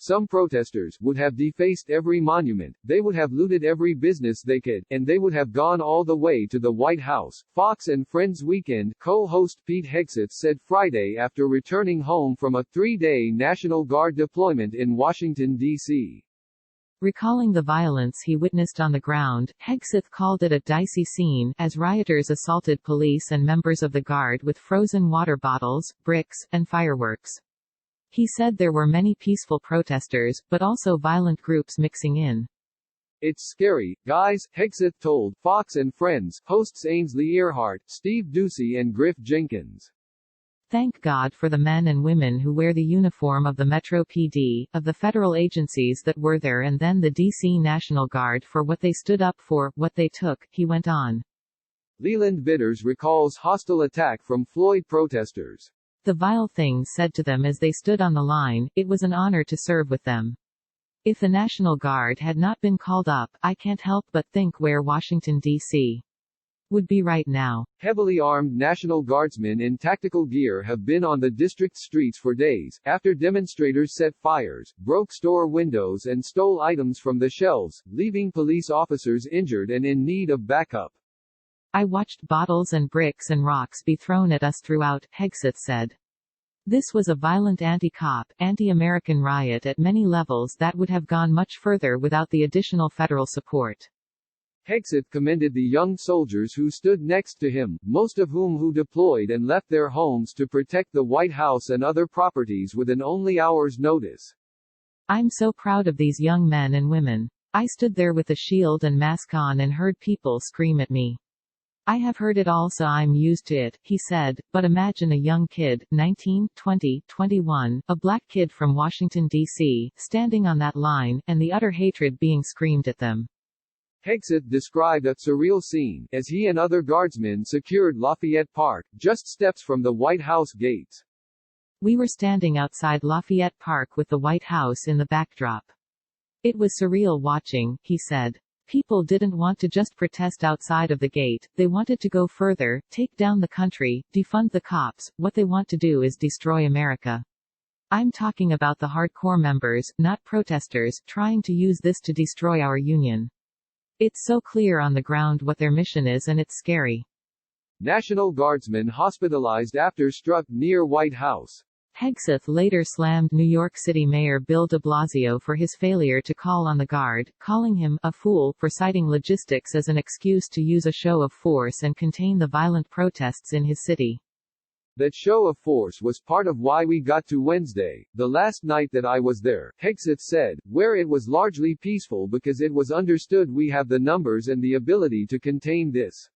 Some protesters would have defaced every monument, they would have looted every business they could, and they would have gone all the way to the White House. Fox and Friends Weekend co-host Pete Hegseth said Friday after returning home from a 3-day National Guard deployment in Washington, D.C. Recalling the violence he witnessed on the ground, Hegseth called it a dicey scene, as rioters assaulted police and members of the Guard with frozen water bottles, bricks, and fireworks. He said there were many peaceful protesters, but also violent groups mixing in. It's scary, guys, Hegseth told Fox and Friends hosts Ainsley Earhart, Steve Doocy and Griff Jenkins. Thank God for the men and women who wear the uniform of the Metro PD, of the federal agencies that were there, and then the D.C. National Guard for what they stood up for, what they took, he went on. Leland Bitters recalls hostile attack from Floyd protesters. The vile things said to them as they stood on the line, it was an honor to serve with them. If the National Guard had not been called up, I can't help but think where Washington, D.C. would be right now. Heavily armed National Guardsmen in tactical gear have been on the district streets for days, after demonstrators set fires, broke store windows and stole items from the shelves, leaving police officers injured and in need of backup. I watched bottles and bricks and rocks be thrown at us throughout, Hegseth said. This was a violent anti-cop, anti-American riot at many levels that would have gone much further without the additional federal support. Hegseth commended the young soldiers who stood next to him, most of whom deployed and left their homes to protect the White House and other properties within only hours' notice. I'm so proud of these young men and women. I stood there with a shield and mask on and heard people scream at me. I have heard it all, so I'm used to it, he said, but imagine a young kid, 19, 20, 21, a black kid from Washington, D.C., standing on that line, and the utter hatred being screamed at them. Hegseth described a surreal scene, as he and other guardsmen secured Lafayette Park, just steps from the White House gates. We were standing outside Lafayette Park with the White House in the backdrop. It was surreal watching, he said. People didn't want to just protest outside of the gate, they wanted to go further, take down the country, defund the cops. What they want to do is destroy America. I'm talking about the hardcore members, not protesters, trying to use this to destroy our union. It's so clear on the ground what their mission is, and it's scary. National Guardsmen hospitalized after struck near White House. Hegseth later slammed New York City Mayor Bill de Blasio for his failure to call on the Guard, calling him a fool for citing logistics as an excuse to use a show of force and contain the violent protests in his city. That show of force was part of why we got to Wednesday, the last night that I was there, Hegseth said, where it was largely peaceful because it was understood we have the numbers and the ability to contain this.